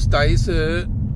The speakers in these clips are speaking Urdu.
27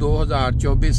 2024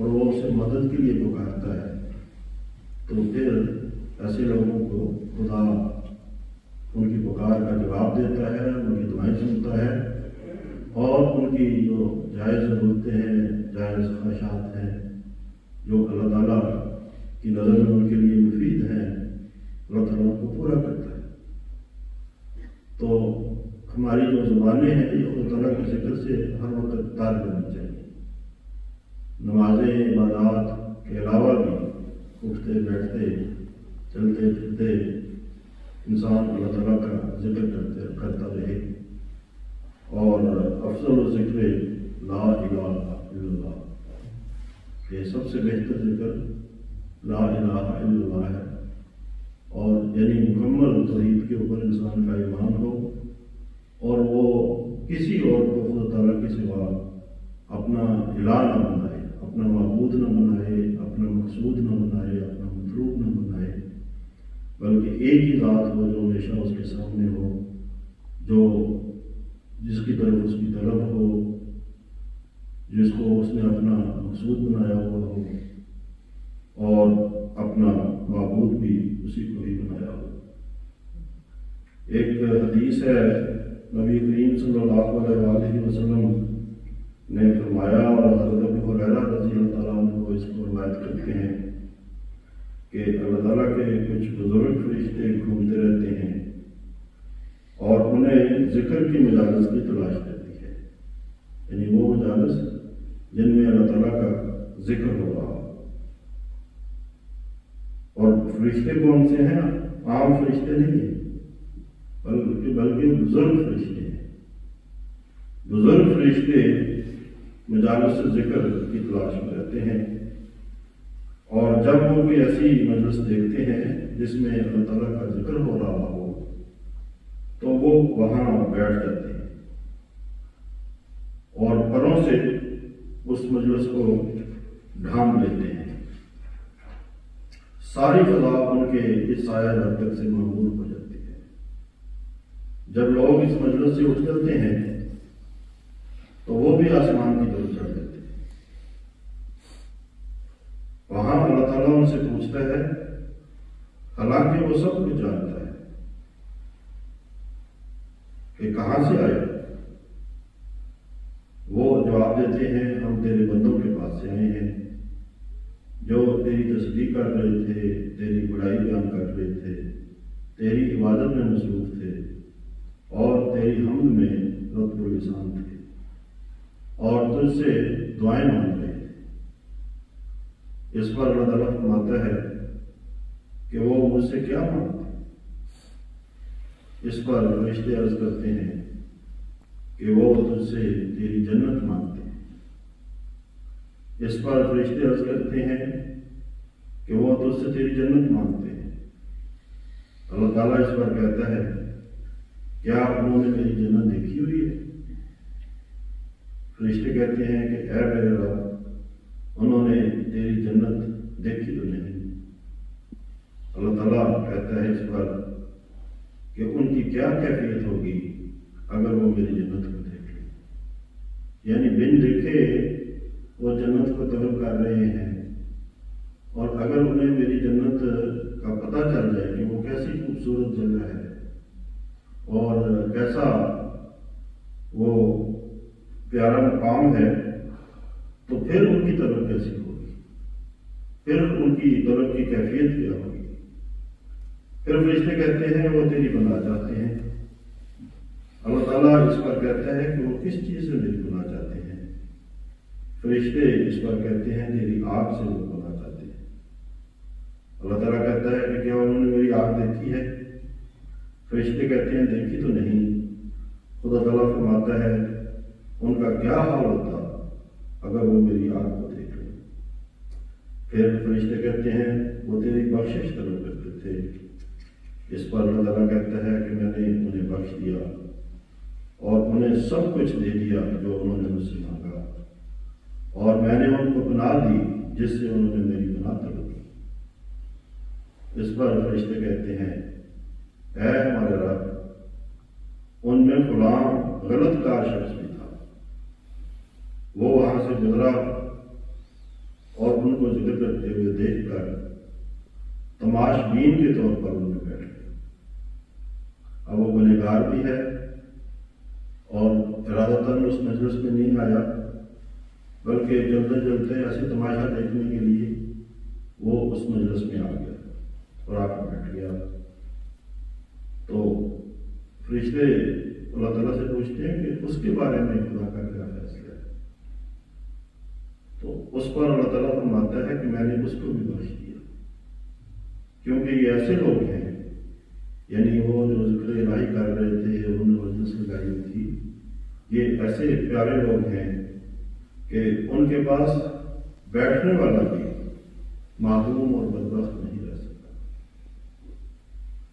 اور وہ اسے مدد کے لیے پکارتا ہے، تو پھر ایسے لوگوں کو خدا ان کی پکار کا جواب دیتا ہے، ان کی دعائیں سنتا ہے، اور ان کی جو جائز ضرورتیں ہیں، جائز خواہشات ہیں، جو اللہ تعالیٰ کی نظر میں ان کے لیے مفید ہیں، اللہ تعالیٰ کو پورا کرتا ہے۔ تو ہماری جو زبانیں ہیں یہ اللہ تعالیٰ کے ذکر سے ہر وقت تار کرنی چاہیے۔ نمازیں، عبادات کے علاوہ بھی اٹھتے بیٹھتے چلتے پھرتے انسان اللہ تعالیٰ کا ذکر کرتا رہے، اور افضل الذکر لا الہ الا اللہ، یہ سب سے بہتر ذکر لا الہ الا اللہ ہے، اور یعنی مکمل توحید کے اوپر انسان کا ایمان ہو، اور وہ کسی اور کو خدا تعالیٰ کے سوا اپنا الہ نہ بنائے، اپنا معبود نہ بنائے، اپنا مقصود نہ بنائے، اپنا مطلوب نہ بنائے، بلکہ ایک ہی ذات ہو جو ہمیشہ اس کے سامنے ہو، جو جس کی طرف اس کی طلب ہو، جس کو اس نے اپنا مقصود بنایا ہوا ہو، اور اپنا معبود بھی اسی کو ہی بنایا ہو۔ ایک حدیث ہے، نبی کریم صلی اللہ علیہ وسلم نے فرمایا، اور حضرت ابو ہریرہ رضی اللہ تعالیٰ عنہ اس کو روایت کرتے ہیں کہ اللہ تعالیٰ کے کچھ بزرگ فرشتے گھومتے رہتے ہیں اور انہیں ذکر کی مجالس کی تلاش رہتی ہے، یعنی وہ مجالس جن میں اللہ تعالیٰ کا ذکر ہو رہا ہو۔ اور فرشتے کون سے ہیں؟ عام فرشتے نہیں ہیں، بلکہ بزرگ فرشتے ہیں۔ بزرگ فرشتے مجالس ذکر کی تلاش میں رہتے ہیں، اور جب وہ کوئی ایسی مجلس دیکھتے ہیں جس میں اللہ تعالیٰ کا ذکر ہو رہا ہو تو وہ وہاں بیٹھ جاتے ہیں، اور پروں سے اس مجلس کو ڈھانپ لیتے ہیں۔ ساری فضا ان کے اس سایہ برکت سے محفوظ ہو جاتی ہے۔ جب لوگ اس مجلس سے اٹھ جاتے ہیں تو وہ بھی آسمان کی طرف چڑھ جاتے ہیں۔ وہاں اللہ تعالیٰ ان سے پوچھتا ہے، حالانکہ وہ سب کچھ جانتا ہے کہ کہاں سے آئے، وہ جواب دیتے ہیں، ہم تیرے بندوں کے پاس سے آئے ہیں جو تیری تسبیح کر رہے تھے، تیری بڑائی بیان کر رہے تھے، تیری عبادت میں مصروف تھے، اور تیری حمد میں رطب اللسان تھے، اور تجھ سے دعائیں مانگ رہے تھے۔ اس پر اللہ تعالیٰ فرماتا ہے کہ وہ مجھ سے کیا مانگتے؟ اس پر فرشتے عرض کرتے ہیں کہ وہ تجھ سے تیری جنت مانگتے ہیں۔ اس پر فرشتے عرض کرتے ہیں کہ وہ تجھ سے تیری جنت مانگتے ہیں۔ اللہ تعالیٰ اس پر کہتا ہے، کیا انہوں نے میری جنت دیکھی ہوئی ہے؟ فرشتے کہتے ہیں کہ اے میرے رب، انہوں نے تیری جنت دیکھی تو نہیں۔ اللہ تعالیٰ کہتا ہے اس پر کہ ان کی کیا کیفیت ہوگی اگر وہ میری جنت کو دیکھ لیں، یعنی بن دیکھے وہ جنت کو طلب کر رہے ہیں، اور اگر انہیں میری جنت کا پتہ چل جائے کہ وہ کیسی خوبصورت جگہ ہے اور کیسا وہ پیارا مقام ہے، تو پھر ان کی طلب کیسی ہوگی، پھر ان کی طلب کی کیفیت کیا ہوگی۔ پھر فرشتے کہتے ہیں وہ تیری بنا چاہتے ہیں۔ اللہ تعالیٰ اس پر کہتا ہے کہ وہ کس چیز سے میری بنا چاہتے ہیں؟ فرشتے اس پر کہتے ہیں تیری آگ سے وہ بنا چاہتے ہیں۔ اللہ تعالیٰ کہتا ہے کہ کیا انہوں نے میری آگ دیکھی ہے؟ فرشتے کہتے ہیں دیکھی تو نہیں۔ خدا تعالیٰ فرماتا ہے ان کا کیا حال ہوتا اگر وہ میری آگ کو دیکھ لیں۔ پھر فرشتے کہتے ہیں وہ تیری بخشش طلب کرتے تھے۔ اس پر اللہ تعالیٰ کہتا ہے کہ میں نے انہیں بخش دیا اور انہیں سب کچھ دے دیا جو انہوں نے مجھ سے مانگا، اور میں نے ان کو بنا دی جس سے انہوں نے میری بنا طلب کی۔ اس پر فرشتے کہتے ہیں اے ہمارے رب، ان میں فلاں غلط کار شخص بھی تھا، وہ وہاں سے گزرا اور ان کو ذکر کرتے ہوئے دیکھ کر تماش بین کے طور پر ان میں بیٹھ گئے۔ اب وہ گنہگار بھی ہے اور ارادتاً اس مجلس میں نہیں آیا، بلکہ جلدے جلدے ایسے تماشا دیکھنے کے لیے وہ اس مجلس میں آ گیا اور آ کر بیٹھ گیا۔ تو فرشتے اللہ تعالیٰ سے پوچھتے ہیں کہ اس کے بارے میں خدا کا کیا فیصلہ ہے؟ تو اس پر اللہ تعالیٰ فرماتا ہے کہ میں نے اس کو بھی بخش دیا، کیونکہ یہ ایسے لوگ ہیں، یعنی وہ جو ذکر الہی کر رہے تھے، انہوں نے مجلس لگائی ہوئی تھی، یہ ایسے پیارے لوگ ہیں کہ ان کے پاس بیٹھنے والا بھی معدوم اور بدبخت نہیں رہ سکتا۔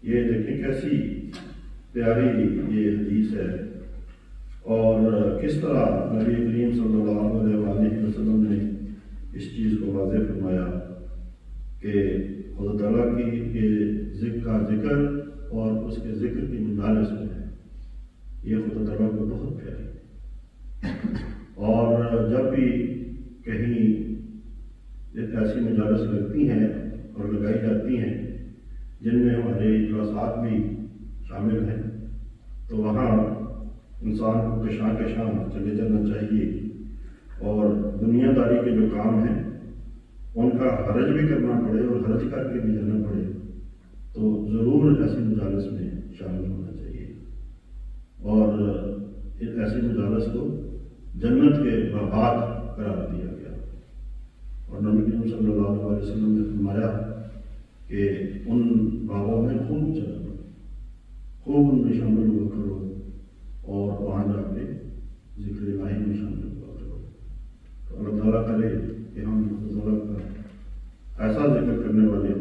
یہ دیکھیں کیسی پیاری یہ حدیث ہے، اور کس طرح نبی کریم صلی اللہ علیہ وآلہ وسلم نے اس چیز کو واضح فرمایا کہ خدا تعالیٰ کی ذکر کا ذکر اور اس کے ذکر کی مجالس میں ہے، یہ خدا تعالیٰ کو بہت پیاری ہے۔ اور جب بھی کہیں ایسی مجالس لگتی ہیں اور لگائی جاتی ہیں جن میں ہمارے اجلاسات بھی شامل ہیں، تو وہاں انسان کو کشاں کشاں چلے جانا چاہیے، اور دنیا داری کے جو کام ہیں ان کا حرج بھی کرنا پڑے اور حرج کر کے بھی جانا پڑے تو ضرور ایسی مجالس میں شامل ہونا چاہیے، اور ایسی مجالس کو جنت کے باغات قرار دیا گیا۔ اور نبی کریم صلی اللہ علیہ وسلم نے فرمایا کہ ان باغوں میں خوب چلا کرو، خوب ان میں شامل ہوا کرو، اور وہاں جا کے ذکر الہی میں شامل ہوا کرو۔ تو اللہ تعالیٰ کرے کہ ہم اللہ کا ایسا ذکر کرنے والے